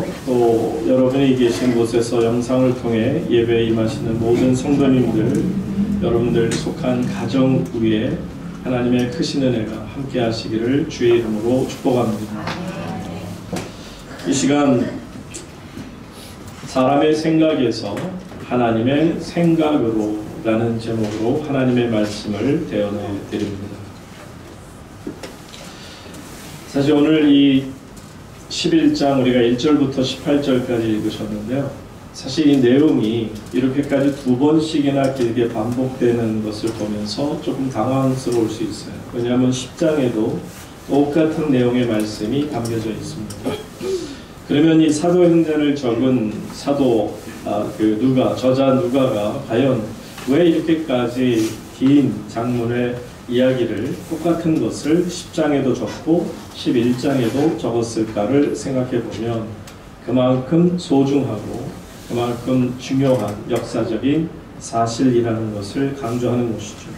교회에서 또 여러분이 계신 곳에서 영상을 통해 예배에 임하시는 모든 성도님들, 여러분들 속한 가정 위에 하나님의 크신 은혜가 함께 하시기를 주의 이름으로 축복합니다. 이 시간 사람의 생각에서 하나님의 생각으로 라는 제목으로 하나님의 말씀을 대언해 드립니다. 사실 오늘 이 11장 우리가 1절부터 18절까지 읽으셨는데요. 사실 이 내용이 이렇게까지 두 번씩이나 길게 반복되는 것을 보면서 조금 당황스러울 수 있어요. 왜냐하면 10장에도 똑같은 내용의 말씀이 담겨져 있습니다. 그러면 이 사도행전을 적은 저자 누가가 과연 왜 이렇게까지 긴 장문의 이야기를 똑같은 것을 10장에도 적고 11장에도 적었을까를 생각해 보면 그만큼 소중하고 그만큼 중요한 역사적인 사실이라는 것을 강조하는 것이죠.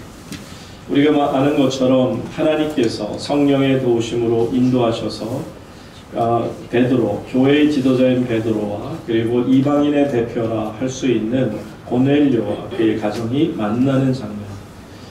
우리가 아는 것처럼 하나님께서 성령의 도우심으로 인도하셔서 베드로, 교회의 지도자인 베드로와 그리고 이방인의 대표라 할 수 있는 고넬료와 그의 가정이 만나는 장면,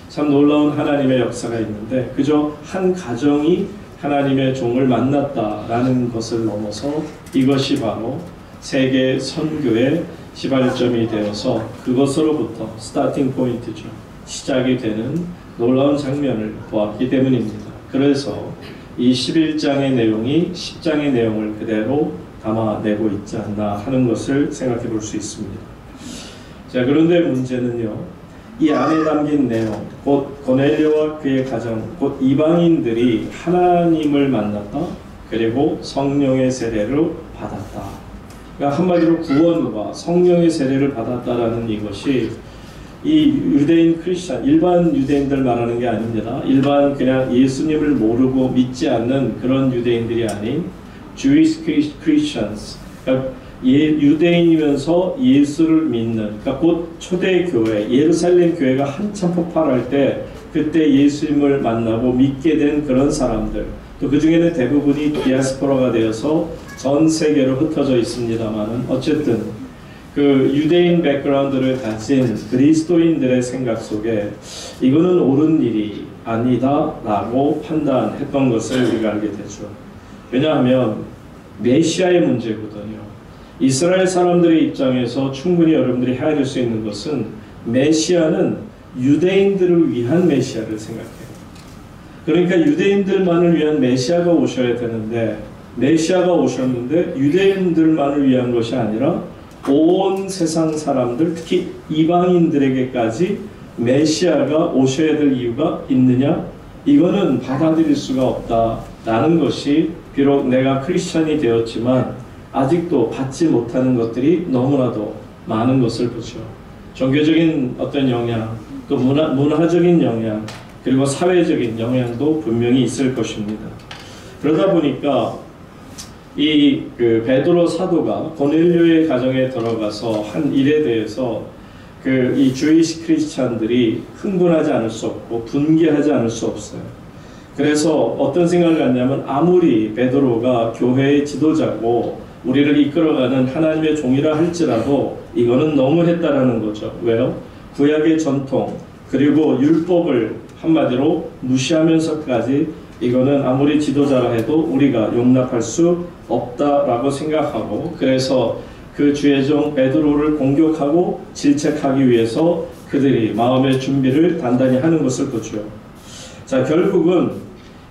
참 놀라운 하나님의 역사가 있는데 그저 한 가정이 하나님의 종을 만났다라는 것을 넘어서 이것이 바로 세계 선교의 시발점이 되어서 그것으로부터 스타팅 포인트죠. 시작이 되는 놀라운 장면을 보았기 때문입니다. 그래서 이 11장의 내용이 10장의 내용을 그대로 담아내고 있지 않나 하는 것을 생각해 볼 수 있습니다. 자, 그런데 문제는요, 이 안에 담긴 내용, 곧 고넬료와 그의 가정, 곧 이방인들이 하나님을 만났다, 그리고 성령의 세례를 받았다. 그러니까 한마디로 구원과 성령의 세례를 받았다라는 이것이 이 유대인 크리스찬, 일반 유대인들 말하는 게 아닙니다. 일반 그냥 예수님을 모르고 믿지 않는 그런 유대인들이 아닌 Jewish Christians, 그러니까 유대인이면서 예수를 믿는, 그러니까 곧 초대교회, 예루살렘 교회가 한참 폭발할 때 그때 예수님을 만나고 믿게 된 그런 사람들, 또 그 중에는 대부분이 디아스포라가 되어서 전 세계로 흩어져 있습니다만은 어쨌든 그 유대인 백그라운드를 가진 그리스도인들의 생각 속에 이거는 옳은 일이 아니다 라고 판단했던 것을 우리가 알게 되죠. 왜냐하면 메시아의 문제거든요. 이스라엘 사람들의 입장에서 충분히 여러분들이 헤아릴 수 있는 것은 메시아는 유대인들을 위한 메시아를 생각해요. 그러니까 유대인들만을 위한 메시아가 오셔야 되는데 메시아가 오셨는데 유대인들만을 위한 것이 아니라 온 세상 사람들, 특히 이방인들에게까지 메시아가 오셔야 될 이유가 있느냐? 이거는 받아들일 수가 없다라는 것이 비록 내가 크리스천이 되었지만 아직도 받지 못하는 것들이 너무나도 많은 것을 보죠. 종교적인 어떤 영향, 또 문화적인 영향, 그리고 사회적인 영향도 분명히 있을 것입니다. 그러다 보니까 이 베드로 사도가 고넬료의 가정에 들어가서 한 일에 대해서 이 주이시 크리스찬들이 흥분하지 않을 수 없고 분개하지 않을 수 없어요. 그래서 어떤 생각을 갖냐면 아무리 베드로가 교회의 지도자고 우리를 이끌어가는 하나님의 종이라 할지라도 이거는 너무했다라는 거죠. 왜요? 구약의 전통 그리고 율법을 한마디로 무시하면서까지 이거는 아무리 지도자라 해도 우리가 용납할 수 없다라고 생각하고 그래서 그 주의 종 베드로를 공격하고 질책하기 위해서 그들이 마음의 준비를 단단히 하는 것을 보죠. 자, 결국은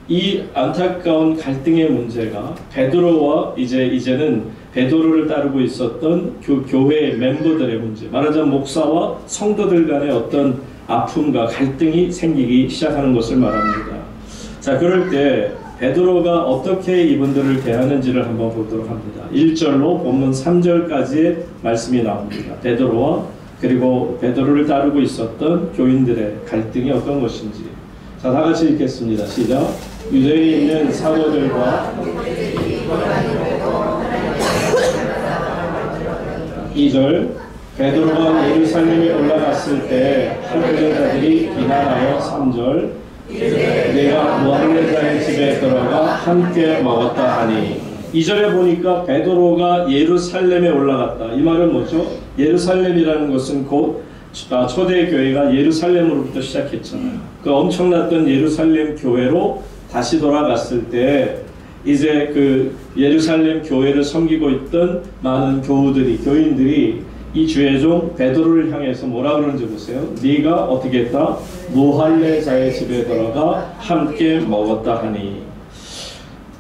이 안타까운 갈등의 문제가 베드로와 이제는 베드로를 따르고 있었던 교회의 멤버들의 문제, 말하자면 목사와 성도들 간의 어떤 아픔과 갈등이 생기기 시작하는 것을 말합니다. 자, 그럴 때 베드로가 어떻게 이분들을 대하는지를 한번 보도록 합니다. 1절로 본문 3절까지의 말씀이 나옵니다. 베드로와 그리고 베드로를 따르고 있었던 교인들의 갈등이 어떤 것인지. 자, 다 같이 읽겠습니다. 시작. 유대에 있는 사도들과 2절 베드로가 예루살렘에 올라갔을 때 할례자들이 비난하여 3절 내가 무할례자의 집에 들어가 함께 먹었다 하니 2절에 보니까 베드로가 예루살렘에 올라갔다. 이 말은 뭐죠? 예루살렘이라는 것은 곧 초대교회가 예루살렘으로부터 시작했잖아요. 그 엄청났던 예루살렘 교회로 다시 돌아갔을 때 이제 그 예루살렘 교회를 섬기고 있던 많은 교인들이 이 주의 종 베드로를 향해서 뭐라 그러는지 보세요. 네가 어떻게 했다? 무할례자의 집에 들어가 함께 먹었다 하니.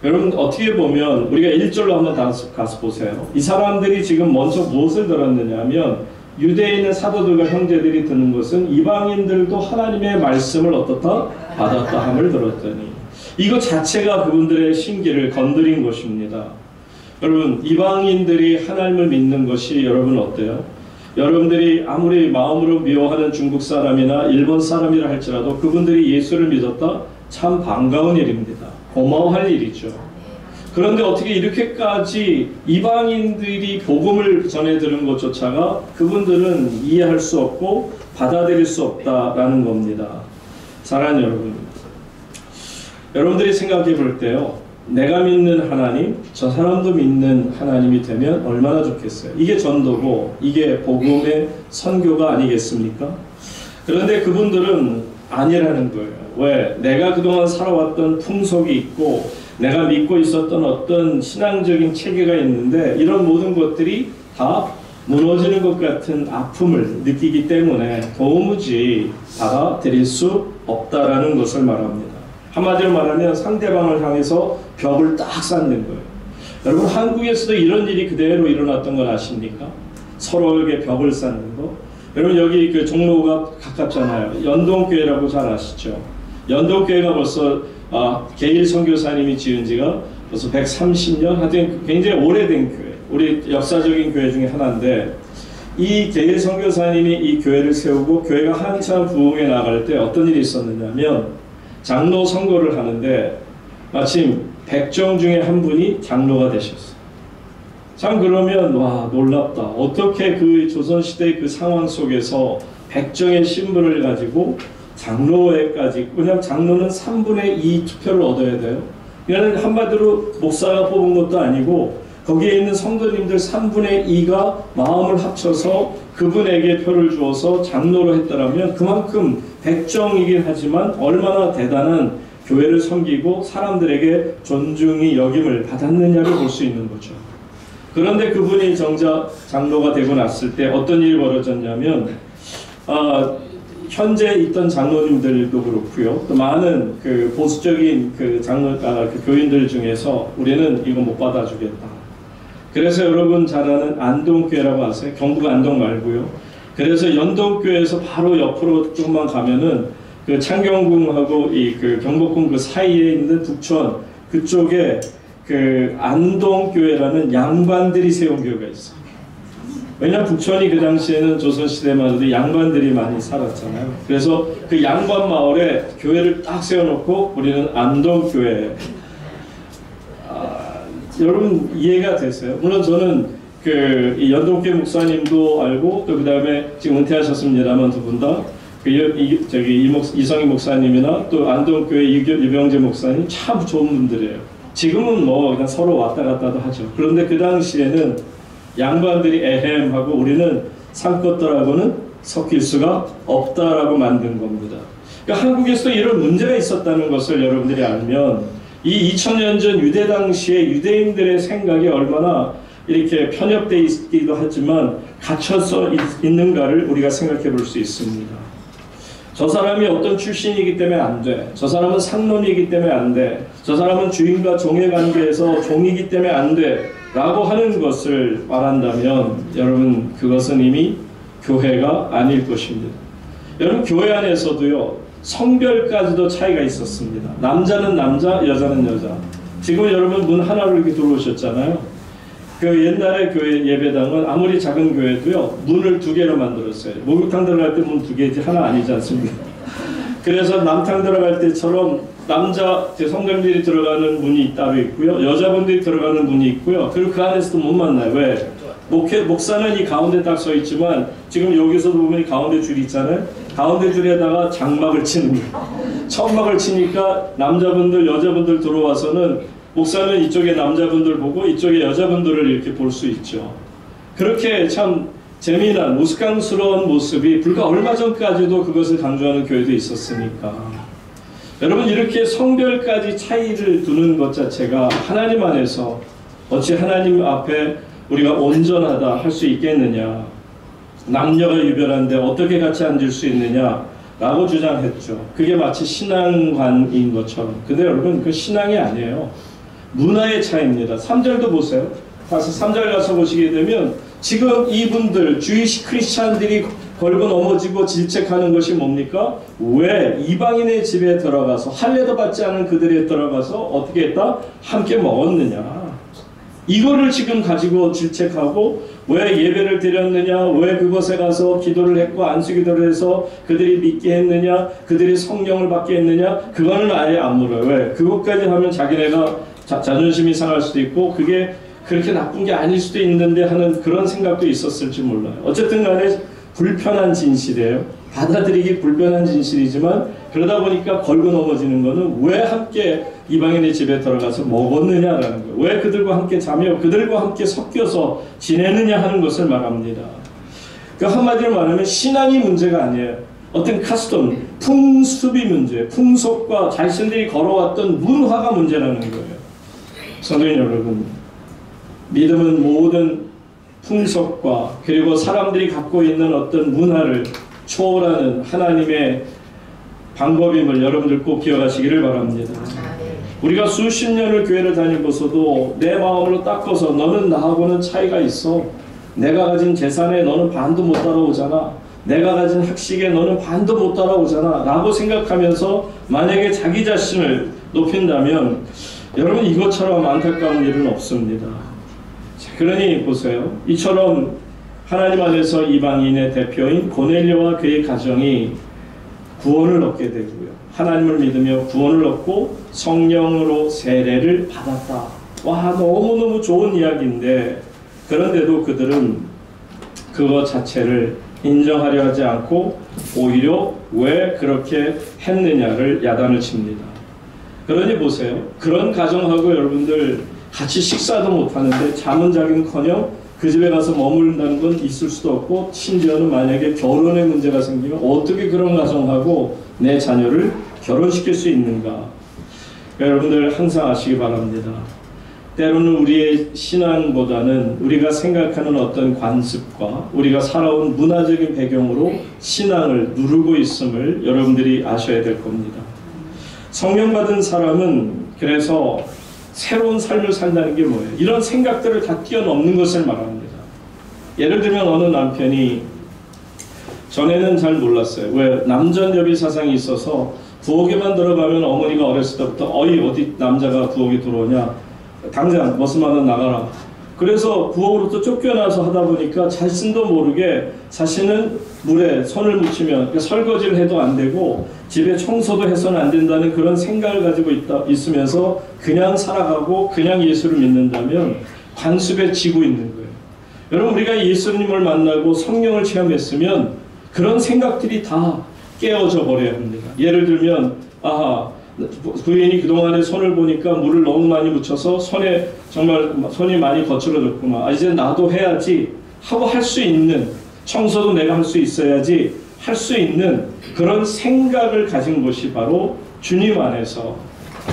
여러분 어떻게 보면 우리가 1절로 한번 가서 보세요. 이 사람들이 지금 먼저 무엇을 들었느냐 하면 유대에 있는 사도들과 형제들이 듣는 것은 이방인들도 하나님의 말씀을 어떻다? 받았다 함을 들었더니 이것 자체가 그분들의 신기를 건드린 것입니다. 여러분 이방인들이 하나님을 믿는 것이 여러분 어때요? 여러분들이 아무리 마음으로 미워하는 중국 사람이나 일본 사람이라 할지라도 그분들이 예수를 믿었다? 참 반가운 일입니다. 고마워할 일이죠. 그런데 어떻게 이렇게까지 이방인들이 복음을 전해 들은 것조차가 그분들은 이해할 수 없고 받아들일 수 없다라는 겁니다. 사랑하는 여러분, 여러분들이 생각해 볼 때요, 내가 믿는 하나님, 저 사람도 믿는 하나님이 되면 얼마나 좋겠어요. 이게 전도고 이게 복음의 선교가 아니겠습니까? 그런데 그분들은 아니라는 거예요. 왜? 내가 그동안 살아왔던 풍속이 있고 내가 믿고 있었던 어떤 신앙적인 체계가 있는데 이런 모든 것들이 다 무너지는 것 같은 아픔을 느끼기 때문에 도무지 받아들일 수 없다라는 것을 말합니다. 한마디로 말하면 상대방을 향해서 벽을 딱 쌓는 거예요. 여러분 한국에서도 이런 일이 그대로 일어났던 걸 아십니까? 서로에게 벽을 쌓는 거. 여러분 여기 그 종로가 가깝잖아요. 연동교회라고 잘 아시죠? 연동교회가 벌써 게일 선교사님이 지은 지가 벌써 130년, 하여튼 굉장히 오래된 교회, 우리 역사적인 교회 중에 하나인데 이 게일 선교사님이 이 교회를 세우고 교회가 한참 부흥해 나갈 때 어떤 일이 있었느냐면 장로 선거를 하는데 마침 백정 중에 한 분이 장로가 되셨어요. 참 그러면 와 놀랍다. 어떻게 그 조선시대 그 상황 속에서 백정의 신분을 가지고 장로회까지, 왜냐하면 장로는 3분의 2 투표를 얻어야 돼요. 그러니까 한마디로 목사가 뽑은 것도 아니고 거기에 있는 성도님들 3분의 2가 마음을 합쳐서 그분에게 표를 주어서 장로로 했더라면 그만큼 백정이긴 하지만 얼마나 대단한 교회를 섬기고 사람들에게 존중이 여김을 받았느냐를 볼 수 있는 거죠. 그런데 그분이 정작 장로가 되고 났을 때 어떤 일이 벌어졌냐면 현재 있던 장로님들도 그렇고요. 또 많은 그 보수적인 그 그 교인들 중에서 우리는 이거 못 받아주겠다. 그래서 여러분 잘 아는 안동교회라고 아세요? 경북 안동 말고요. 그래서 연동교회에서 바로 옆으로 조금만 가면은 그 창경궁하고 이 그 경복궁 그 사이에 있는 북촌 그쪽에 그 안동교회라는 양반들이 세운 교회가 있어요. 왜냐하면 북촌이 그 당시에는 조선시대만 해도 양반들이 많이 살았잖아요. 그래서 그 양반 마을에 교회를 딱 세워놓고 우리는 안동교회. 여러분 이해가 되세요? 물론 저는 그 연동교회 목사님도 알고 또 그 다음에 지금 은퇴하셨습니다만 두 분 다 그 이성희 목사님이나 또 안동교회 유병재 목사님 참 좋은 분들이에요. 지금은 뭐 그냥 서로 왔다 갔다도 하죠. 그런데 그 당시에는 양반들이 에헴하고 우리는 산것들하고는 섞일 수가 없다라고 만든 겁니다. 그러니까 한국에서도 이런 문제가 있었다는 것을 여러분들이 알면 이 2000년 전 유대 당시에 유대인들의 생각이 얼마나 이렇게 편협되어 있기도 하지만 갇혀서 있는가를 우리가 생각해 볼 수 있습니다. 저 사람이 어떤 출신이기 때문에 안 돼. 저 사람은 상놈이기 때문에 안 돼. 저 사람은 주인과 종의 관계에서 종이기 때문에 안 돼. 라고 하는 것을 말한다면 여러분 그것은 이미 교회가 아닐 것입니다. 여러분 교회 안에서도요 성별까지도 차이가 있었습니다. 남자는 남자, 여자는 여자. 지금 여러분 문 하나로 이렇게 들어오셨잖아요. 그 옛날에 교회 예배당은 아무리 작은 교회도요 문을 2개로 만들었어요. 목욕탕 들어갈 때 문 2개지 하나 아니지 않습니까? 그래서 남탕 들어갈 때처럼 남자 성도님들이 들어가는 문이 따로 있고요, 여자분들이 들어가는 문이 있고요. 그리고 그 안에서도 못 만나요. 왜? 목사는 이 가운데 딱 서 있지만 지금 여기서도 보면 이 가운데 줄이 있잖아요. 가운데 줄에다가 장막을 치는 거예요. 천막을 치니까 남자분들 여자분들 들어와서는 목사는 이쪽에 남자분들 보고 이쪽에 여자분들을 이렇게 볼 수 있죠. 그렇게 참 재미난 우스꽝스러운 모습이 불과 얼마 전까지도 그것을 강조하는 교회도 있었으니까. 여러분, 이렇게 성별까지 차이를 두는 것 자체가 하나님 안에서 어찌 하나님 앞에 우리가 온전하다 할 수 있겠느냐, 남녀가 유별한데 어떻게 같이 앉을 수 있느냐 라고 주장했죠. 그게 마치 신앙관인 것처럼. 근데 여러분, 그 신앙이 아니에요. 문화의 차이입니다. 3절도 보세요. 가서 3절 가서 보시게 되면 지금 이분들 주이시 크리스찬들이 걸고 넘어지고 질책하는 것이 뭡니까? 왜 이방인의 집에 들어가서 할례도 받지 않은 그들에 들어가서 어떻게 했다? 함께 먹었느냐. 이거를 지금 가지고 질책하고 왜 예배를 드렸느냐, 왜 그곳에 가서 기도를 했고 안수기도를 해서 그들이 믿게 했느냐, 그들이 성령을 받게 했느냐, 그거는 아예 안 물어요. 왜? 그것까지 하면 자기네가 자존심이 상할 수도 있고 그게 그렇게 나쁜 게 아닐 수도 있는데 하는 그런 생각도 있었을지 몰라요. 어쨌든 간에 불편한 진실이에요. 받아들이기 불편한 진실이지만 그러다 보니까 걸고 넘어지는 거는 왜 함께 이방인의 집에 들어가서 먹었느냐라는 거예요. 왜 그들과 함께 자며 그들과 함께 섞여서 지내느냐 하는 것을 말합니다. 그러니까 한마디로 말하면 신앙이 문제가 아니에요. 어떤 카스텀, 풍습이 문제, 풍속과 자신들이 걸어왔던 문화가 문제라는 거예요. 성도인 여러분, 믿음은 모든 풍속과 그리고 사람들이 갖고 있는 어떤 문화를 초월하는 하나님의 방법임을 여러분들 꼭 기억하시기를 바랍니다. 우리가 수십 년을 교회를 다니고서도 내 마음으로 닦아서 너는 나하고는 차이가 있어. 내가 가진 재산에 너는 반도 못 따라오잖아. 내가 가진 학식에 너는 반도 못 따라오잖아 라고 생각하면서 만약에 자기 자신을 높인다면 여러분, 이것처럼 안타까운 일은 없습니다. 자, 그러니 보세요. 이처럼 하나님 안에서 이방인의 대표인 고넬료와 그의 가정이 구원을 얻게 되고요. 하나님을 믿으며 구원을 얻고 성령으로 세례를 받았다. 와, 너무너무 좋은 이야기인데 그런데도 그들은 그것 자체를 인정하려 하지 않고 오히려 왜 그렇게 했느냐를 야단을 칩니다. 그러니 보세요. 그런 가정하고 여러분들 같이 식사도 못하는데 잠은 자기는커녕 그 집에 가서 머무른다는 건 있을 수도 없고 심지어는 만약에 결혼의 문제가 생기면 어떻게 그런 가정하고 내 자녀를 결혼시킬 수 있는가. 여러분들 항상 아시기 바랍니다. 때로는 우리의 신앙보다는 우리가 생각하는 어떤 관습과 우리가 살아온 문화적인 배경으로 신앙을 누르고 있음을 여러분들이 아셔야 될 겁니다. 성령 받은 사람은 그래서 새로운 삶을 산다는 게 뭐예요? 이런 생각들을 다 뛰어넘는 것을 말합니다. 예를 들면 어느 남편이 전에는 잘 몰랐어요. 왜? 남전여비 사상이 있어서 부엌에만 들어가면 어머니가 어렸을 때부터 어디 남자가 부엌에 들어오냐, 당장 머스마는 나가라. 그래서 부엌으로부터 쫓겨나서 하다 보니까 자신도 모르게 자신은 물에 손을 묻히면 설거지를 해도 안 되고 집에 청소도 해서는 안 된다는 그런 생각을 가지고 있으면서 그냥 살아가고 그냥 예수를 믿는다면 관습에 지고 있는 거예요. 여러분, 우리가 예수님을 만나고 성령을 체험했으면 그런 생각들이 다 깨어져 버려야 합니다. 예를 들면 부인이 그동안에 손을 보니까 물을 너무 많이 묻혀서 손에 정말 손이 많이 거칠어졌구나. 이제 나도 해야지 하고 할 수 있는, 청소도 내가 할 수 있어야지 할 수 있는 그런 생각을 가진 것이 바로 주님 안에서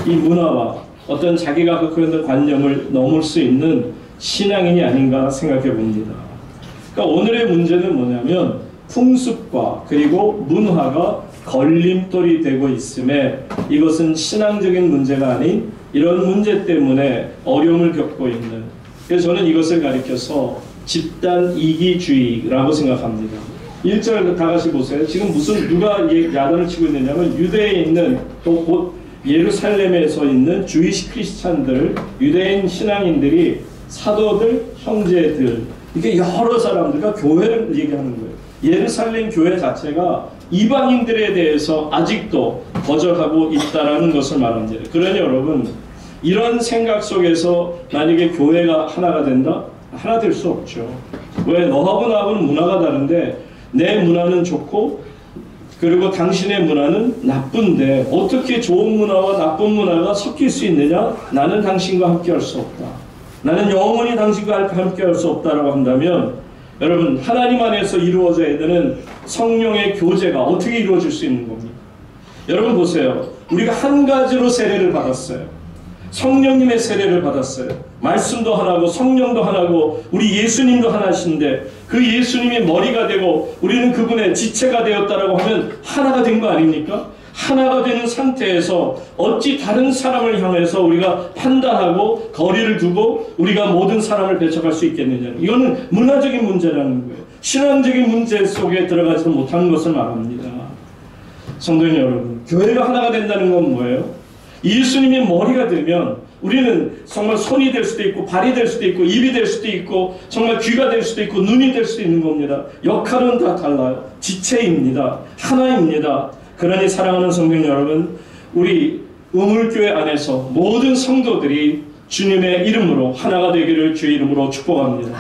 이 문화와 어떤 자기가 갖고 있는 관념을 넘을 수 있는 신앙인이 아닌가 생각해 봅니다. 그러니까 오늘의 문제는 뭐냐면 풍습과 그리고 문화가 걸림돌이 되고 있음에 이것은 신앙적인 문제가 아닌 이런 문제 때문에 어려움을 겪고 있는, 그래서 저는 이것을 가리켜서 집단 이기주의라고 생각합니다. 1절 다 같이 보세요. 지금 누가 야단을 치고 있느냐면 유대에 있는 또 곧 예루살렘에서 있는 주이시 크리스찬들, 유대인 신앙인들이 사도들, 형제들, 이렇게 여러 사람들과 교회를 얘기하는 거예요. 예루살렘 교회 자체가 이방인들에 대해서 아직도 거절하고 있다라는 것을 말합니다. 그러니 여러분, 이런 생각 속에서 만약에 교회가 하나가 된다? 하나 될 수 없죠. 왜? 너하고 나하고는 문화가 다른데 내 문화는 좋고 그리고 당신의 문화는 나쁜데 어떻게 좋은 문화와 나쁜 문화가 섞일 수 있느냐? 나는 당신과 함께할 수 없다. 나는 영원히 당신과 함께할 수 없다라고 한다면 여러분, 하나님 안에서 이루어져야 되는 성령의 교제가 어떻게 이루어질 수 있는 겁니까? 여러분 보세요. 우리가 한 가지로 세례를 받았어요. 성령님의 세례를 받았어요. 말씀도 하나고 성령도 하나고 우리 예수님도 하나신데 그 예수님이 머리가 되고 우리는 그분의 지체가 되었다라고 하면 하나가 된 거 아닙니까? 하나가 되는 상태에서 어찌 다른 사람을 향해서 우리가 판단하고 거리를 두고 우리가 모든 사람을 배척할 수 있겠느냐. 이거는 문화적인 문제라는 거예요. 신앙적인 문제 속에 들어가지 못하는 것을 말합니다. 성도님 여러분, 교회가 하나가 된다는 건 뭐예요? 예수님이 머리가 되면 우리는 정말 손이 될 수도 있고 발이 될 수도 있고 입이 될 수도 있고 정말 귀가 될 수도 있고 눈이 될 수도 있는 겁니다. 역할은 다 달라요. 지체입니다. 하나입니다. 그러니 사랑하는 성도 여러분, 우리 우물교회 안에서 모든 성도들이 주님의 이름으로 하나가 되기를 주의 이름으로 축복합니다.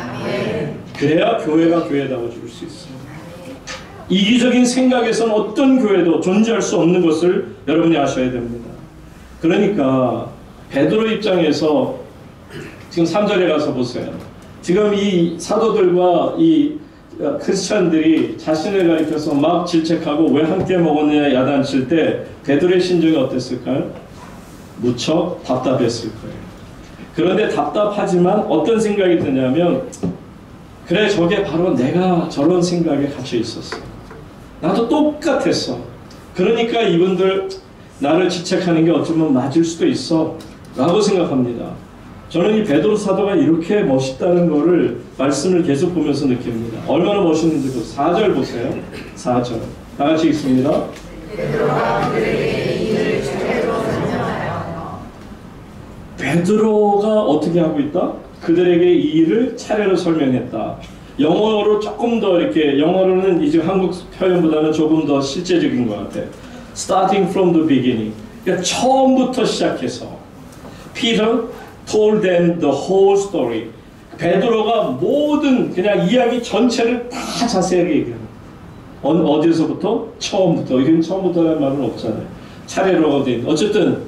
그래야 교회가 교회다워질 수 있습니다. 이기적인 생각에서는 어떤 교회도 존재할 수 없는 것을 여러분이 아셔야 됩니다. 그러니까 베드로 입장에서 지금 3절에 가서 보세요. 지금 이 사도들과 이 크리스찬들이 자신을 가리켜서 막 질책하고 왜 함께 먹었느냐 야단칠 때 베드로의 심정이 어땠을까요? 무척 답답했을 거예요. 그런데 답답하지만 어떤 생각이 드냐면 그래, 저게 바로 내가 저런 생각에 갇혀 있었어. 나도 똑같았어. 그러니까 이분들 나를 지책하는 게 어쩌면 맞을 수도 있어 라고 생각합니다. 저는 이 베드로 사도가 이렇게 멋있다는 거를 말씀을 계속 보면서 느낍니다. 얼마나 멋있는지 보세요. 4절 보세요. 4절 다 같이 읽습니다. 베드로가 그들에게 이를 차례로 설명하여. 베드로가 어떻게 하고 있다? 그들에게 이 일을 차례로 설명했다. 영어로 조금 더 이렇게, 영어로는 이제 한국 표현보다는 조금 더 실제적인 것 같아. Starting from the beginning. 그러니까 처음부터 시작해서 Peter told them the whole story. 베드로가 모든 그냥 이야기 전체를 다 자세하게 얘기합니다. 어디서부터? 처음부터. 이건 처음부터라는 말은 없잖아요. 차례로 된. 어쨌든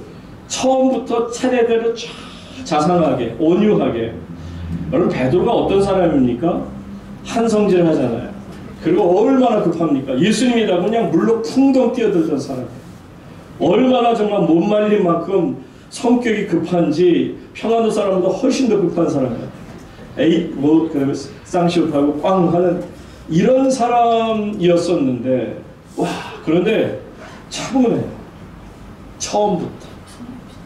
처음부터 차례대로 쫙 자상하게, 온유하게. 여러분, 베드로가 어떤 사람입니까? 한성질 하잖아요. 그리고 얼마나 급합니까? 예수님이다 그냥 물로 풍덩 뛰어들던 사람이에요. 얼마나 정말 못 말린 만큼 성격이 급한지 평안도 사람보다 훨씬 더 급한 사람이에요. 에이 뭐 그다음에 쌍시옷하고 꽝 하는 이런 사람이었었는데 와, 그런데 차분해. 처음부터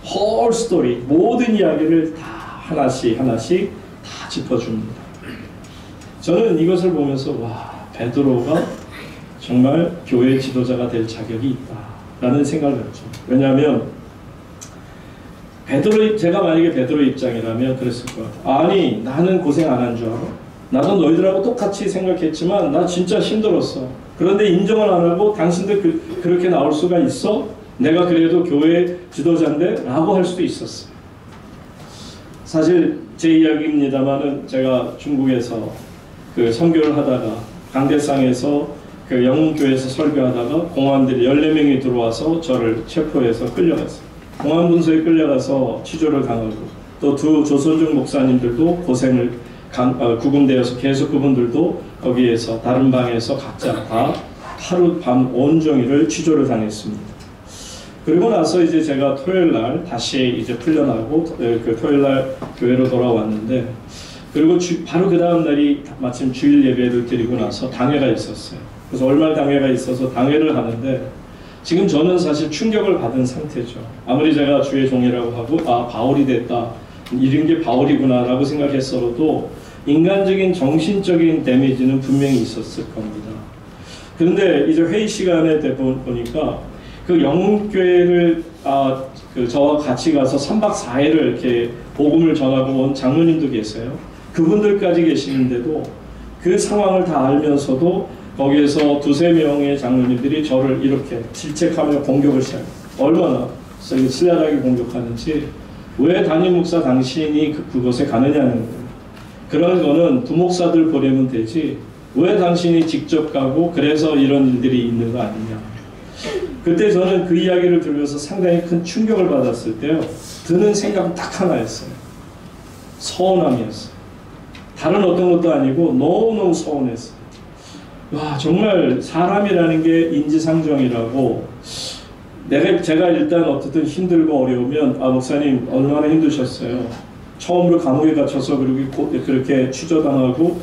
홀 스토리 모든 이야기를 다 하나씩 하나씩 다 짚어줍니다. 저는 이것을 보면서 와, 베드로가 정말 교회 지도자가 될 자격이 있다라는 생각을 했죠. 왜냐하면 제가 만약에 베드로 입장이라면 그랬을 것 같아요. 아니, 나는 고생 안 한 줄 알아? 나도 너희들하고 똑같이 생각했지만 나 진짜 힘들었어. 그런데 인정을 안 하고 당신들 그렇게 나올 수가 있어? 내가 그래도 교회 지도자인데? 라고 할 수도 있었어요. 사실 제 이야기입니다만은 제가 중국에서 그 선교를 하다가 강대상에서 그 영웅교회에서 설교하다가 공안들이 14명이 들어와서 저를 체포해서 끌려갔어요. 공안분소에 끌려가서 취조를 당하고 또 두 조선족 목사님들도 고생을 구금되어서 계속 그분들도 거기에서 다른 방에서 각자 다 하루 밤 온종일을 취조를 당했습니다. 그리고 나서 이제 제가 토요일날 다시 이제 풀려나고 그 토요일날 교회로 돌아왔는데 그리고 바로 그 다음 날이 마침 주일 예배를 드리고 나서 당회가 있었어요. 그래서 얼마 당회가 있어서 당회를 하는데 지금 저는 사실 충격을 받은 상태죠. 아무리 제가 주의 종이라고 하고 아, 바울이 됐다, 이런 게 바울이구나 라고 생각했어도 인간적인 정신적인 데미지는 분명히 있었을 겁니다. 그런데 이제 회의 시간에 보니까 그 영웅교회를 저와 같이 가서 3박 4일을 이렇게 복음을 전하고 온 장로님도 계세요. 그분들까지 계시는데도 그 상황을 다 알면서도 거기에서 2-3명의 장로님들이 저를 이렇게 질책하며 공격을 시작해요. 얼마나 치열하게 공격하는지. 왜 담임 목사 당신이 그곳에 가느냐는 거예요. 그런 거는 부목사들 보내면 되지 왜 당신이 직접 가고 그래서 이런 일들이 있는 거 아니냐. 그때 저는 그 이야기를 들으면서 상당히 큰 충격을 받았을 때요. 드는 생각은 딱 하나였어요. 서운함이었어요. 다른 어떤 것도 아니고 너무너무 서운했어요. 와, 정말 사람이라는 게 인지상정이라고 제가 일단 어떻든 힘들고 어려우면 목사님 얼마나 힘드셨어요. 처음으로 감옥에 갇혀서 그렇게 취조당하고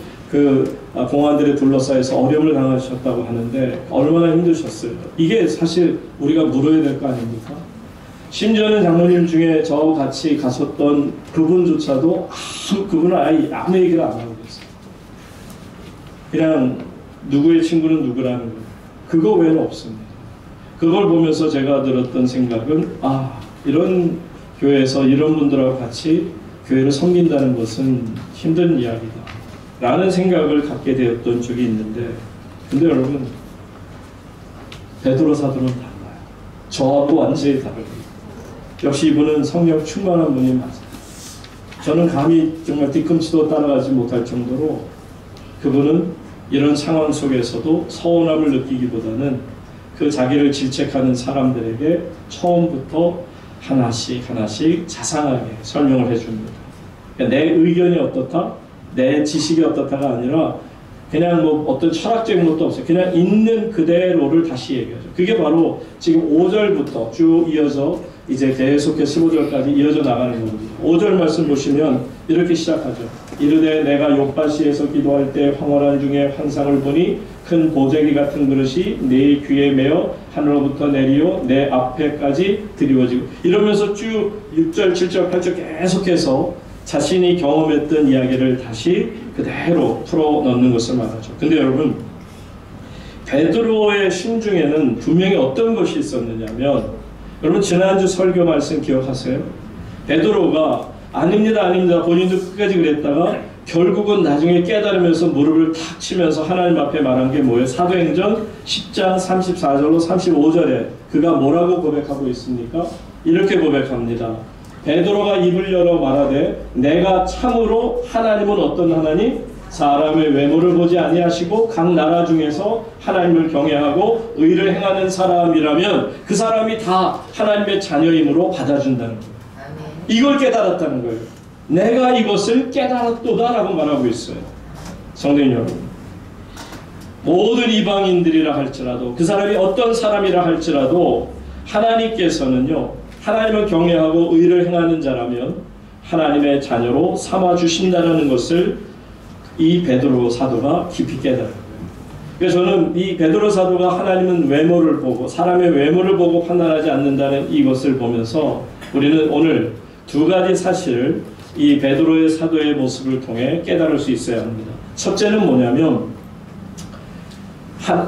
공안들에 둘러싸여서 어려움을 당하셨다고 하는데 얼마나 힘드셨어요. 이게 사실 우리가 물어야 될 거 아닙니까? 심지어는 장로님 중에 저하고 같이 가셨던 그분조차도 그분은 아무 얘기를 안 하고 계세요. 그냥 누구의 친구는 누구라는 거예요. 그거 외에는 없습니다. 그걸 보면서 제가 들었던 생각은 이런 교회에서 이런 분들하고 같이 교회를 섬긴다는 것은 힘든 이야기다 라는 생각을 갖게 되었던 적이 있는데, 근데 여러분 베드로 사도는 달라요. 저하고 완전히 다릅니다. 역시 이분은 성령 충만한 분이 맞아요. 저는 감히 정말 뒤꿈치도 따라가지 못할 정도로 그분은 이런 상황 속에서도 서운함을 느끼기보다는 그 자기를 질책하는 사람들에게 처음부터 하나씩 자상하게 설명을 해줍니다. 그러니까 내 의견이 어떻다, 내 지식이 어떻다가 아니라 그냥 어떤 철학적인 것도 없어요. 그냥 있는 그대로를 다시 얘기하죠. 그게 바로 지금 5절부터 쭉 이어서 이제 계속해서 15절까지 이어져 나가는 겁니다. 5절 말씀 보시면 이렇게 시작하죠. 이르되 내가 욥바시에서 기도할 때 황홀한 중에 환상을 보니 큰 보재기 같은 그릇이 내 귀에 매어 하늘로부터 내리어 내 앞에까지 드리워지고, 이러면서 쭉 6절, 7절, 8절 계속해서 자신이 경험했던 이야기를 다시 그대로 풀어넣는 것을 말하죠. 근데 여러분, 베드로의 심중에는 분명히 어떤 것이 있었느냐면, 여러분 지난주 설교 말씀 기억하세요? 베드로가 아닙니다 본인도 끝까지 그랬다가 결국은 나중에 깨달으면서 무릎을 탁 치면서 하나님 앞에 말한 게 뭐예요? 사도행전 10장 34절로 35절에 그가 뭐라고 고백하고 있습니까? 이렇게 고백합니다. 베드로가 입을 열어 말하되 내가 참으로 하나님은 어떤 하나님? 사람의 외모를 보지 아니하시고 각 나라 중에서 하나님을 경외하고 의를 행하는 사람이라면 그 사람이 다 하나님의 자녀임으로 받아준다는 거예요. 이걸 깨달았다는 거예요. 내가 이것을 깨달았도다 라고 말하고 있어요. 성도님 여러분, 모든 이방인들이라 할지라도 그 사람이 어떤 사람이라 할지라도 하나님께서는요, 하나님을 경외하고 의를 행하는 자라면 하나님의 자녀로 삼아 주신다는 것을 이 베드로 사도가 깊이 깨달아요. 그래서 저는 이 베드로 사도가 하나님은 외모를 보고 사람의 외모를 보고 판단하지 않는다는 이것을 보면서 우리는 오늘 두 가지 사실을 이 베드로의 사도의 모습을 통해 깨달을 수 있어야 합니다. 첫째는 뭐냐면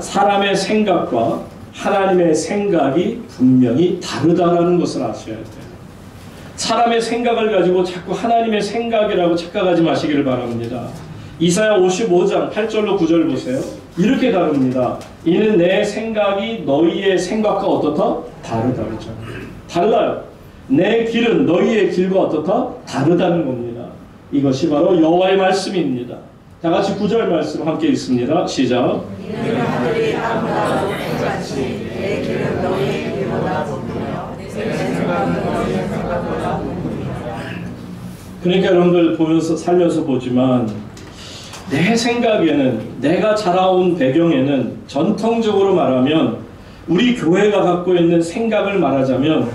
사람의 생각과 하나님의 생각이 분명히 다르다라는 것을 아셔야 돼요. 사람의 생각을 가지고 자꾸 하나님의 생각이라고 착각하지 마시기를 바랍니다. 이사야 55장 8절로 9절 보세요. 이렇게 다릅니다. 이는 내 생각이 너희의 생각과 어떻다? 다르다 그랬잖아요. 달라요. 내 길은 너희의 길과 어떻다? 다르다는 겁니다. 이것이 바로 여호와의 말씀입니다. 다 같이 9절 말씀 함께 읽습니다. 시작. 이는 하늘이 땅보다 높은 같이 내 길은 너희의 길보다 높으며 내 생각은 너희의 생각보다 높으니라. 그러니까 여러분들 보면서 살면서 보지만 내 생각에는, 내가 자라온 배경에는 전통적으로 말하면 우리 교회가 갖고 있는 생각을 말하자면,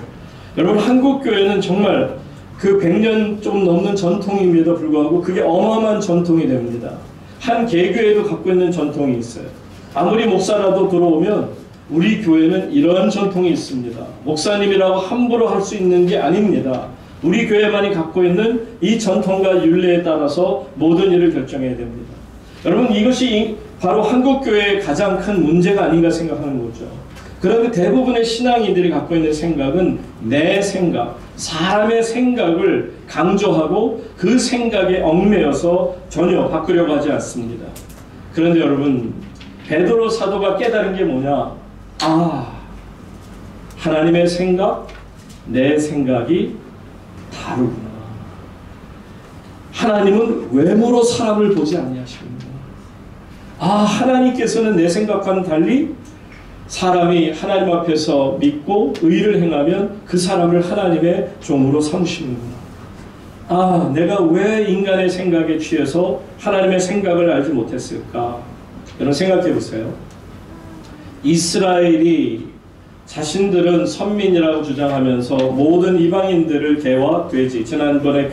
여러분 한국 교회는 정말 그 100년 좀 넘는 전통임에도 불구하고 그게 어마어마한 전통이 됩니다. 한 개교회도 갖고 있는 전통이 있어요. 아무리 목사라도 들어오면 우리 교회는 이런 전통이 있습니다. 목사님이라고 함부로 할 수 있는 게 아닙니다. 우리 교회만이 갖고 있는 이 전통과 율례에 따라서 모든 일을 결정해야 됩니다. 여러분 이것이 바로 한국교회의 가장 큰 문제가 아닌가 생각하는 거죠. 그런데 대부분의 신앙인들이 갖고 있는 생각은 내 생각, 사람의 생각을 강조하고 그 생각에 얽매여서 전혀 바꾸려고 하지 않습니다. 그런데 여러분 베드로 사도가 깨달은 게 뭐냐? 하나님의 생각, 내 생각이 다르구나. 하나님은 외모로 사람을 보지 아니하십니다. 하나님께서는 내 생각과는 달리 사람이 하나님 앞에서 믿고 의를 행하면 그 사람을 하나님의 종으로 삼으시는구나. 아, 내가 왜 인간의 생각에 취해서 하나님의 생각을 알지 못했을까? 여러분 생각해 보세요. 이스라엘이 자신들은 선민이라고 주장하면서 모든 이방인들을 개와 돼지, 지난번에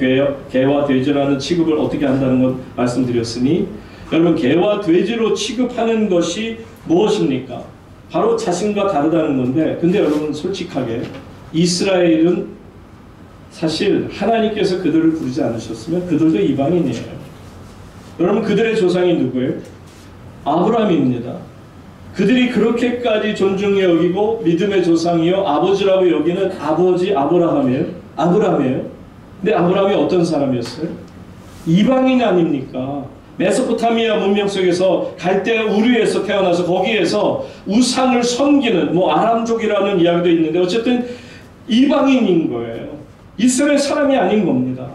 개와 돼지라는 취급을 어떻게 한다는 건 말씀드렸으니, 여러분 개와 돼지로 취급하는 것이 무엇입니까? 바로 자신과 다르다는 건데, 근데 여러분 솔직하게 이스라엘은 사실 하나님께서 그들을 부르지 않으셨으면 그들도 이방인이에요. 여러분 그들의 조상이 누구예요? 아브라함입니다. 그들이 그렇게까지 존중히 여기고 믿음의 조상이요 아버지라고 여기는 아버지 아브라함이에요. 근데 아브라함이 어떤 사람이었어요? 이방인 아닙니까? 메소포타미아 문명 속에서 갈대아 우르에서 태어나서 거기에서 우상을 섬기는 아람족이라는 이야기도 있는데 어쨌든 이방인인 거예요. 이스라엘 사람이 아닌 겁니다.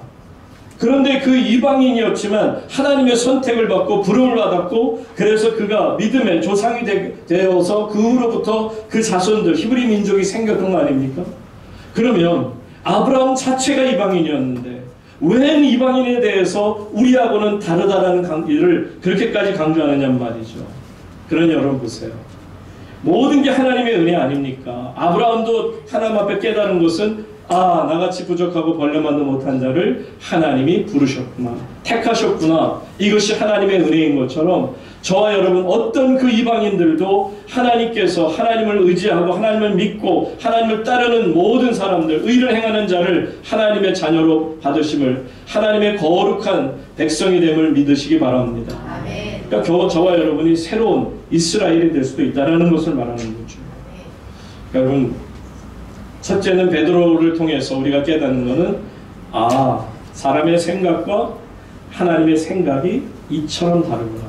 그런데 그 이방인이었지만 하나님의 선택을 받고 부름을 받았고, 그래서 그가 믿음의 조상이 되어서 그 후로부터 그 자손들 히브리 민족이 생겼던 거 아닙니까? 그러면 아브라함 자체가 이방인이었는데 왜 이방인에 대해서 우리하고는 다르다라는 일을 그렇게까지 강조하느냐 말이죠. 그러니 여러분 보세요. 모든 게 하나님의 은혜 아닙니까? 아브라함도 하나님 앞에 깨달은 것은 나같이 부족하고 벌레만도 못한 자를 하나님이 부르셨구나, 택하셨구나, 이것이 하나님의 은혜인 것처럼 저와 여러분 어떤 그 이방인들도 하나님께서 하나님을 의지하고 하나님을 믿고 하나님을 따르는 모든 사람들, 의를 행하는 자를 하나님의 자녀로 받으심을, 하나님의 거룩한 백성이 됨을 믿으시기 바랍니다. 그러니까 저와 여러분이 새로운 이스라엘이 될 수도 있다는 것을 말하는 거죠. 여러분 첫째는 베드로를 통해서 우리가 깨닫는 것은 사람의 생각과 하나님의 생각이 이처럼 다르구나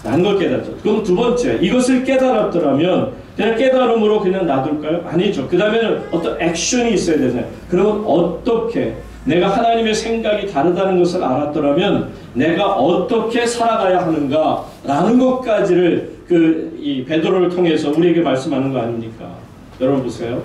라는 걸 깨닫죠. 그럼 두 번째, 이것을 깨달았더라면 그냥 깨달음으로 그냥 놔둘까요? 아니죠. 그 다음에는 어떤 액션이 있어야 되잖아요. 그러면 어떻게 내가 하나님의 생각이 다르다는 것을 알았더라면 내가 어떻게 살아가야 하는가 라는 것까지를 이 베드로를 통해서 우리에게 말씀하는 거 아닙니까? 여러분 보세요.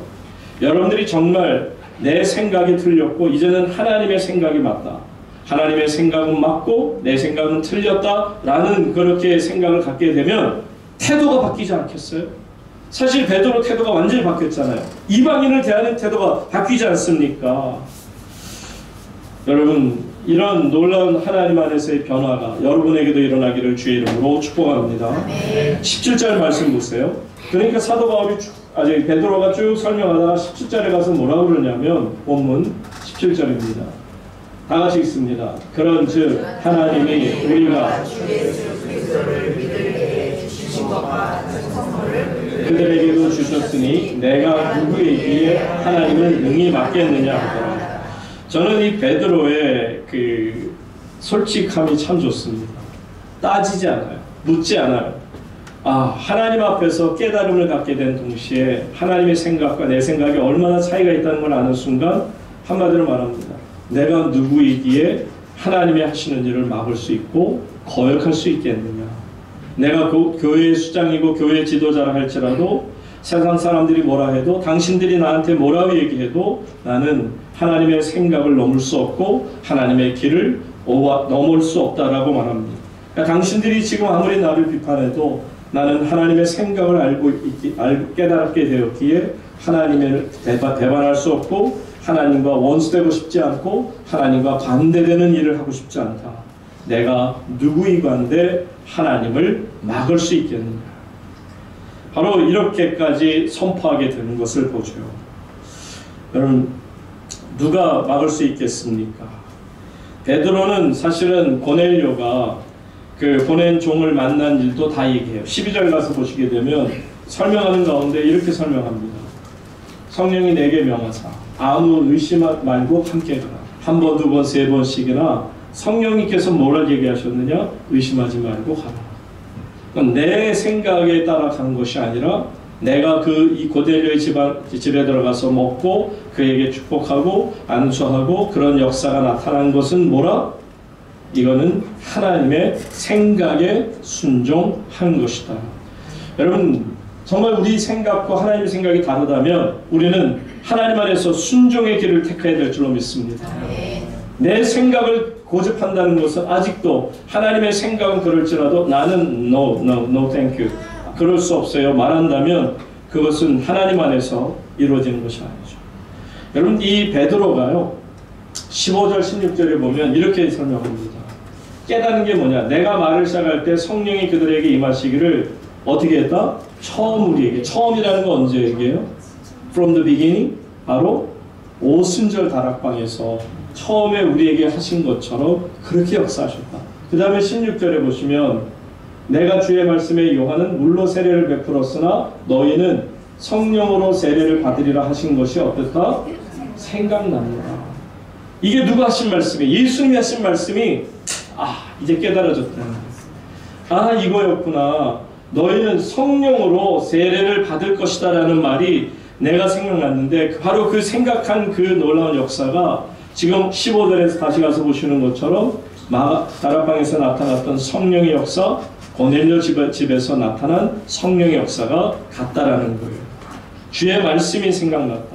여러분들이 정말 내 생각이 틀렸고 이제는 하나님의 생각이 맞다, 하나님의 생각은 맞고 내 생각은 틀렸다 라는 그렇게 생각을 갖게 되면 태도가 바뀌지 않겠어요? 사실 베드로 태도가 완전히 바뀌었잖아요. 이방인을 대하는 태도가 바뀌지 않습니까? 여러분 이런 놀라운 하나님 안에서의 변화가 여러분에게도 일어나기를 주의 이름으로 축복합니다. 17절 말씀 보세요. 그러니까 사도 바울이 아직 베드로가 쭉 설명하다가 17절에 가서 뭐라고 그러냐면 본문 17절입니다. 다 같이 읽습니다. 그런즉 하나님이 우리가 그들에게도 주셨으니 내가 누구에게 하나님을 능히 맡겠느냐 하더라. 저는 이 베드로의 그 솔직함이 참 좋습니다. 따지지 않아요. 묻지 않아요. 하나님 앞에서 깨달음을 갖게 된 동시에 하나님의 생각과 내 생각이 얼마나 차이가 있다는 걸 아는 순간 한마디로 말합니다. 내가 누구이기에 하나님이 하시는 일을 막을 수 있고 거역할 수 있겠느냐. 내가 교회의 수장이고 교회의 지도자라 할지라도 세상 사람들이 뭐라 해도, 당신들이 나한테 뭐라고 얘기해도 나는 하나님의 생각을 넘을 수 없고 하나님의 길을 넘을 수 없다라고 말합니다. 그러니까 당신들이 지금 아무리 나를 비판해도 나는 하나님의 생각을 깨달게 되었기에 하나님을 배반할 수 없고 하나님과 원수되고 싶지 않고 하나님과 반대되는 일을 하고 싶지 않다. 내가 누구이건데 하나님을 막을 수 있겠느냐. 바로 이렇게까지 선포하게 되는 것을 보죠. 여러분 누가 막을 수 있겠습니까? 베드로는 사실은 고넬료가 그 보낸 종을 만난 일도 다 얘기해요. 12절 가서 보시게 되면 설명하는 가운데 이렇게 설명합니다. 성령이 내게 명하사 아무 의심 말고 함께 가라. 한 번, 두 번, 세 번씩이나 성령님께서 뭐라 얘기하셨느냐? 의심하지 말고 가라. 그러니까 내 생각에 따라 가는 것이 아니라 내가 이 고넬료의 집에 들어가서 먹고 그에게 축복하고 안수하고 그런 역사가 나타난 것은 뭐라? 이거는 하나님의 생각에 순종한 것이다. 여러분 정말 우리 생각과 하나님의 생각이 다르다면 우리는 하나님 안에서 순종의 길을 택해야 될 줄로 믿습니다. 내 생각을 고집한다는 것은 아직도 하나님의 생각은 그럴지라도 나는 no thank you 그럴 수 없어요 말한다면 그것은 하나님 안에서 이루어지는 것이 아니죠. 여러분 이 베드로가요 15절 16절에 보면 이렇게 설명합니다. 깨닫는 게 뭐냐, 내가 말을 시작할 때 성령이 그들에게 임하시기를 어떻게 했다? 처음 우리에게, 처음이라는 건 언제 얘기해요? From the beginning, 바로 오순절 다락방에서 처음에 우리에게 하신 것처럼 그렇게 역사하셨다. 그 다음에 16절에 보시면 내가 주의 말씀에 요한은 물로 세례를 베풀었으나 너희는 성령으로 세례를 받으리라 하신 것이 어땠다? 생각납니다. 이게 누가 하신 말씀이에요? 예수님이 하신 말씀이 이제 깨달아졌다. 이거였구나. 너희는 성령으로 세례를 받을 것이다 라는 말이 내가 생각났는데 바로 그 생각한 그 놀라운 역사가 지금 15절에서 다시 가서 보시는 것처럼 다락방에서 나타났던 성령의 역사, 고넬료 집에서 나타난 성령의 역사가 같다라는 거예요. 주의 말씀이 생각났다.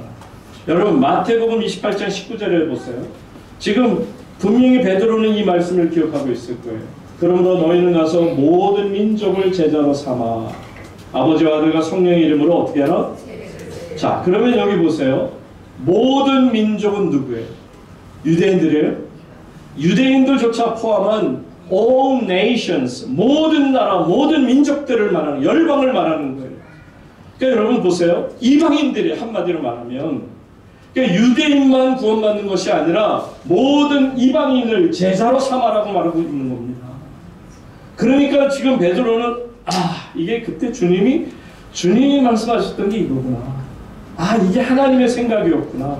여러분 마태복음 28장 19절에 보세요. 지금 분명히 베드로는 이 말씀을 기억하고 있을 거예요. 그러므로 너희는 가서 모든 민족을 제자로 삼아 아버지와 아들과 성령의 이름으로 어떻게 하라? 자, 그러면 여기 보세요. 모든 민족은 누구예요? 유대인들이에요? 유대인들조차 포함한 all nations, 모든 나라, 모든 민족들을 말하는, 열방을 말하는 거예요. 그러니까 여러분 보세요. 이방인들이 한마디로 말하면 그러니까 유대인만 구원받는 것이 아니라 모든 이방인을 제자로 삼아라고 말하고 있는 겁니다. 그러니까 지금 베드로는 이게 그때 주님이 말씀하셨던 게 이거구나. 이게 하나님의 생각이었구나.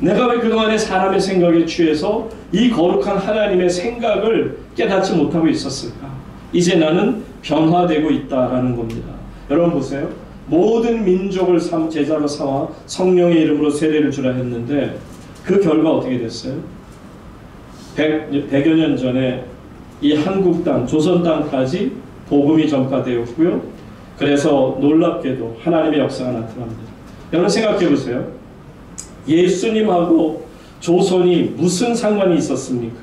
내가 왜 그동안에 사람의 생각에 취해서 이 거룩한 하나님의 생각을 깨닫지 못하고 있었을까? 이제 나는 변화되고 있다라는 겁니다. 여러분 보세요. 모든 민족을 제자로 삼아 성령의 이름으로 세례를 주라 했는데 그 결과 어떻게 됐어요? 100여 년 전에 이 한국 땅, 조선 땅까지 복음이 전파되었고요. 그래서 놀랍게도 하나님의 역사가 나타납니다. 여러분 생각해 보세요. 예수님하고 조선이 무슨 상관이 있었습니까?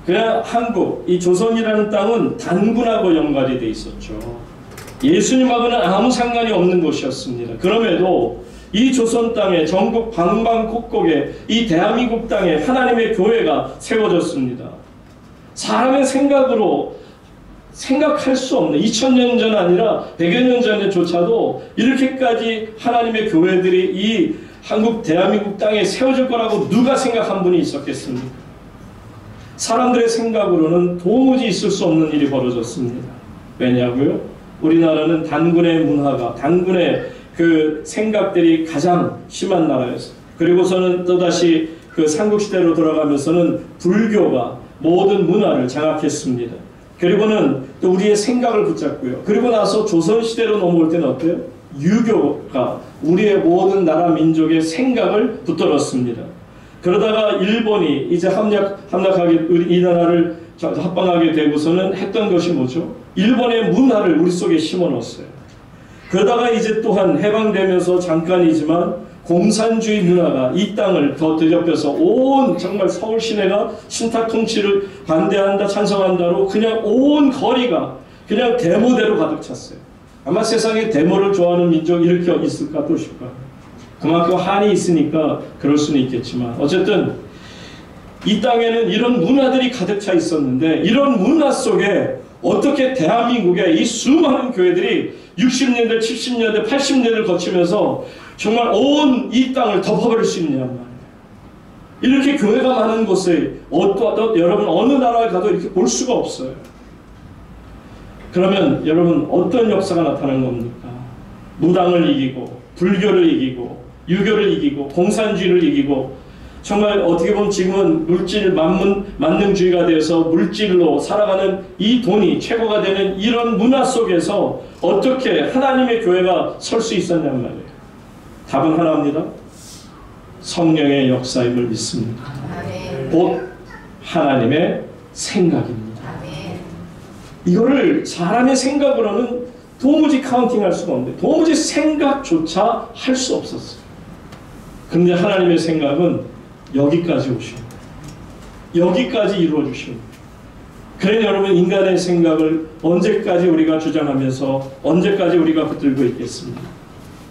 그냥 한국, 이 조선이라는 땅은 단군하고 연관이 돼 있었죠. 예수님하고는 아무 상관이 없는 곳이었습니다. 그럼에도 이 조선 땅에 전국 방방곡곡에 이 대한민국 땅에 하나님의 교회가 세워졌습니다. 사람의 생각으로 생각할 수 없는 2000년 전 아니라 100여 년 전에조차도 이렇게까지 하나님의 교회들이 이 한국 대한민국 땅에 세워질 거라고 누가 생각한 분이 있었겠습니까? 사람들의 생각으로는 도무지 있을 수 없는 일이 벌어졌습니다. 왜냐고요? 우리나라는 단군의 문화가, 단군의 그 생각들이 가장 심한 나라였어요. 그리고서는 또다시 그 삼국시대로 돌아가면서는 불교가 모든 문화를 장악했습니다. 그리고는 또 우리의 생각을 붙잡고요. 그리고 나서 조선시대로 넘어올 때는 어때요? 유교가 우리의 모든 나라 민족의 생각을 붙들었습니다. 그러다가 일본이 이제 함락하게 이 나라를 합방하게 되고서는 했던 것이 뭐죠? 일본의 문화를 우리 속에 심어넣었어요. 그러다가 이제 또한 해방되면서 잠깐이지만 공산주의 문화가 이 땅을 더 뒤덮여서 온 정말 서울 시내가 신탁 통치를 반대한다, 찬성한다로 그냥 온 거리가 그냥 데모대로 가득 찼어요. 아마 세상에 데모를 좋아하는 민족이 이렇게 있을까 또 싶어요. 그만큼 한이 있으니까 그럴 수는 있겠지만 어쨌든 이 땅에는 이런 문화들이 가득 차 있었는데 이런 문화 속에 어떻게 대한민국의 이 수많은 교회들이 60년대, 70년대, 80년대를 거치면서 정말 온 이 땅을 덮어버릴 수 있느냐 말이에요. 이렇게 교회가 많은 곳에 여러분 어느 나라에 가도 이렇게 볼 수가 없어요. 그러면 여러분 어떤 역사가 나타나는 겁니까? 무당을 이기고 불교를 이기고 유교를 이기고 공산주의를 이기고 정말 어떻게 보면 지금은 물질 만능주의가 되어서 물질로 살아가는 이 돈이 최고가 되는 이런 문화 속에서 어떻게 하나님의 교회가 설 수 있었냔 말이에요. 답은 하나입니다. 성령의 역사임을 믿습니다. 곧 하나님의 생각입니다. 이거를 사람의 생각으로는 도무지 카운팅할 수가 없는데 도무지 생각조차 할 수 없었어요. 그런데 하나님의 생각은 여기까지 오십니다. 여기까지 이루어 주십니다. 그러니 여러분, 인간의 생각을 언제까지 우리가 주장하면서 언제까지 우리가 붙들고 있겠습니까?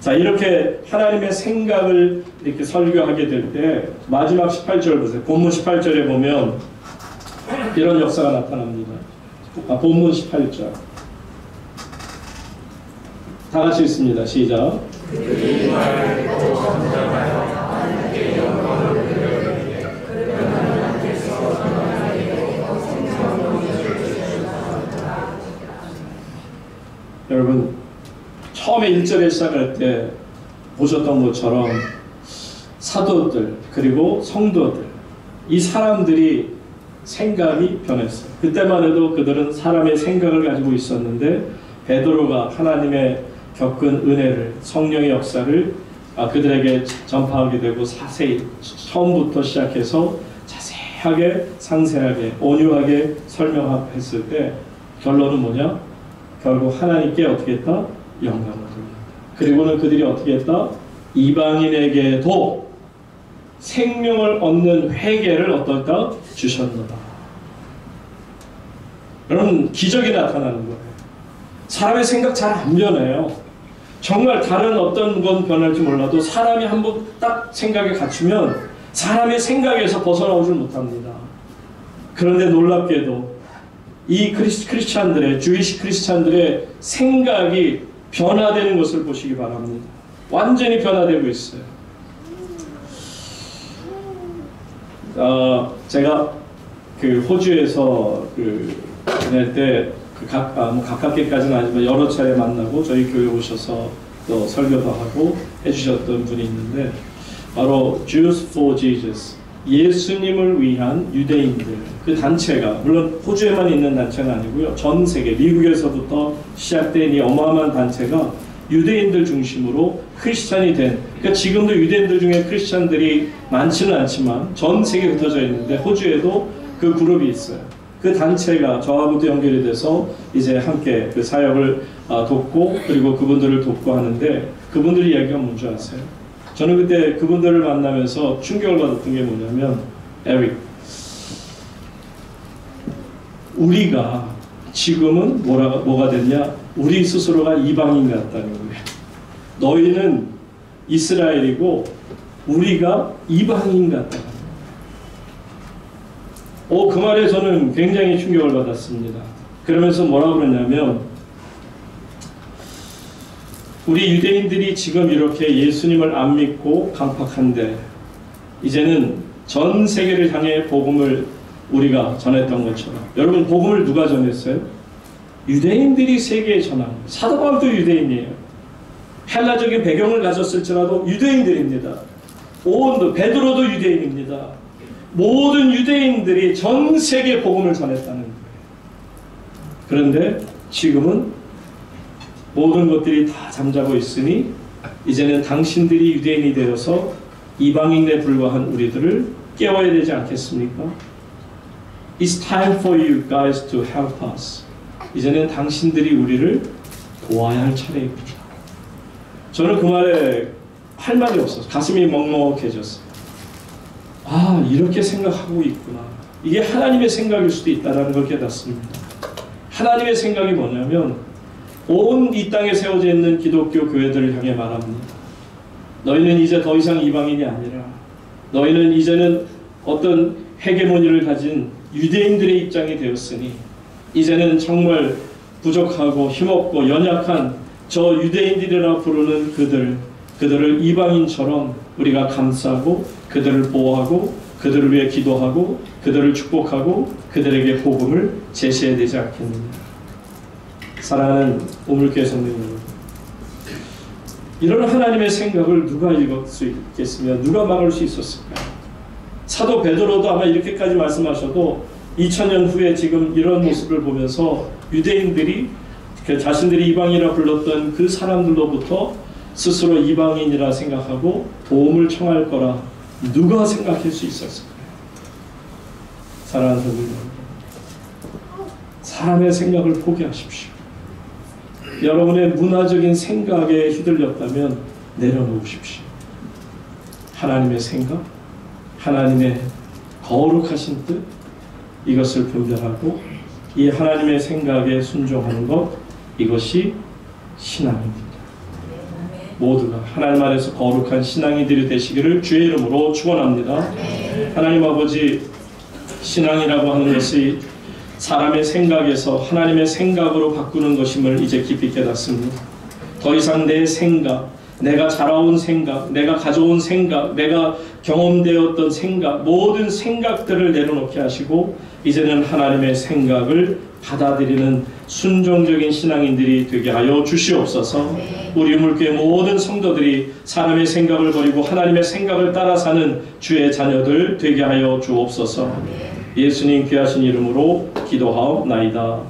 자, 이렇게 하나님의 생각을 이렇게 설교하게 될 때 마지막 18절 보세요. 본문 18절에 보면 이런 역사가 나타납니다. 본문 18절 다 같이 읽습니다. 시작. 여러분, 처음에 1절에 시작할 때 보셨던 것처럼 사도들 그리고 성도들, 이 사람들이 생각이 변했어요. 그때만 해도 그들은 사람의 생각을 가지고 있었는데 베드로가 하나님의 겪은 은혜를, 성령의 역사를 그들에게 전파하게 되고 자세히 처음부터 시작해서 자세하게 상세하게 온유하게 설명했을 때 결론은 뭐냐? 결국 하나님께 어떻게 했다? 영광을 돌린다. 그리고는 그들이 어떻게 했다? 이방인에게도 생명을 얻는 회개를 어떨까? 주셨노라. 여러분, 기적이 나타나는 거예요. 사람의 생각 잘 안 변해요. 정말 다른 어떤 건 변할지 몰라도 사람이 한번 딱 생각에 갇히면 사람의 생각에서 벗어나오질 못합니다. 그런데 놀랍게도 이 크리스찬들의, 주이시 크리스찬들의 생각이 변화되는 것을 보시기 바랍니다. 완전히 변화되고 있어요. 제가 그 호주에서 지낼 때 가깝게까지는 아니지만 여러 차례 만나고 저희 교회 오셔서 또 설교도 하고 해주셨던 분이 있는데, 바로 Jews for Jesus, 예수님을 위한 유대인들, 그 단체가 물론 호주에만 있는 단체는 아니고요, 전 세계 미국에서부터 시작된 이 어마어마한 단체가 유대인들 중심으로 크리스찬이 된, 그러니까 지금도 유대인들 중에 크리스찬들이 많지는 않지만 전 세계에 흩어져 있는데 호주에도 그 그룹이 있어요. 그 단체가 저하고도 연결이 돼서 이제 함께 그 사역을 돕고 그리고 그분들을 돕고 하는데, 그분들이 이야기가 뭔지 아세요? 저는 그때 그분들을 만나면서 충격을 받았던 게 뭐냐면, 에릭, 우리가 지금은 뭐가 됐냐? 우리 스스로가 이방인 같다는 거예요. 너희는 이스라엘이고 우리가 이방인 같다. 그 말에 저는 굉장히 충격을 받았습니다. 그러면서 뭐라고 그러냐면, 우리 유대인들이 지금 이렇게 예수님을 안 믿고 강팍한데 이제는 전 세계를 향해 복음을 우리가 전했던 것처럼, 여러분, 복음을 누가 전했어요? 유대인들이 세계에 전한 거예요. 사도 바울도 유대인이에요. 헬라적인 배경을 가졌을지라도 유대인들입니다. 온 베드로도 유대인입니다. 모든 유대인들이 전 세계 복음을 전했다는 거예요. 그런데 지금은 모든 것들이 다 잠자고 있으니 이제는 당신들이 유대인이 되어서 이방인에 불과한 우리들을 깨워야 되지 않겠습니까? It's time for you guys to help us. 이제는 당신들이 우리를 도와야 할 차례입니다. 저는 그 말에 할 말이 없어서 가슴이 먹먹해졌어요. 이렇게 생각하고 있구나. 이게 하나님의 생각일 수도 있다는 걸 깨닫습니다. 하나님의 생각이 뭐냐면, 온 이 땅에 세워져 있는 기독교 교회들을 향해 말합니다. 너희는 이제 더 이상 이방인이 아니라 너희는 이제는 어떤 헤게모니를 가진 유대인들의 입장이 되었으니 이제는 정말 부족하고 힘없고 연약한 저 유대인들이라 부르는 그들을 이방인처럼 우리가 감싸고 그들을 보호하고 그들을 위해 기도하고 그들을 축복하고 그들에게 복음을 제시해야 되지 않겠느냐. 사랑하는 오물교회 성도 여러분, 이런 하나님의 생각을 누가 읽을 수 있겠으며 누가 막을 수 있었을까요? 사도 베드로도 아마 이렇게까지 말씀하셔도 2000년 후에 지금 이런 모습을 보면서 유대인들이 자신들이 이방인이라 불렀던 그 사람들로부터 스스로 이방인이라 생각하고 도움을 청할 거라 누가 생각할 수 있었을까요? 사랑하는 성도 여러분, 사람의 생각을 포기하십시오. 여러분의 문화적인 생각에 휘둘렸다면 내려놓으십시오. 하나님의 생각, 하나님의 거룩하신 뜻, 이것을 분별하고 이 하나님의 생각에 순종하는 것, 이것이 신앙입니다. 모두가 하나님 안에서 거룩한 신앙이들이 되시기를 주의 이름으로 축원합니다. 하나님 아버지, 신앙이라고 하는 것이 사람의 생각에서 하나님의 생각으로 바꾸는 것임을 이제 깊이 깨닫습니다. 더 이상 내 생각, 내가 자라온 생각, 내가 가져온 생각, 내가 경험되었던 생각, 모든 생각들을 내려놓게 하시고 이제는 하나님의 생각을 받아들이는 순종적인 신앙인들이 되게 하여 주시옵소서. 우리 우물교회 모든 성도들이 사람의 생각을 버리고 하나님의 생각을 따라 사는 주의 자녀들 되게 하여 주옵소서. 예수님 귀하신 이름으로 기도하옵나이다.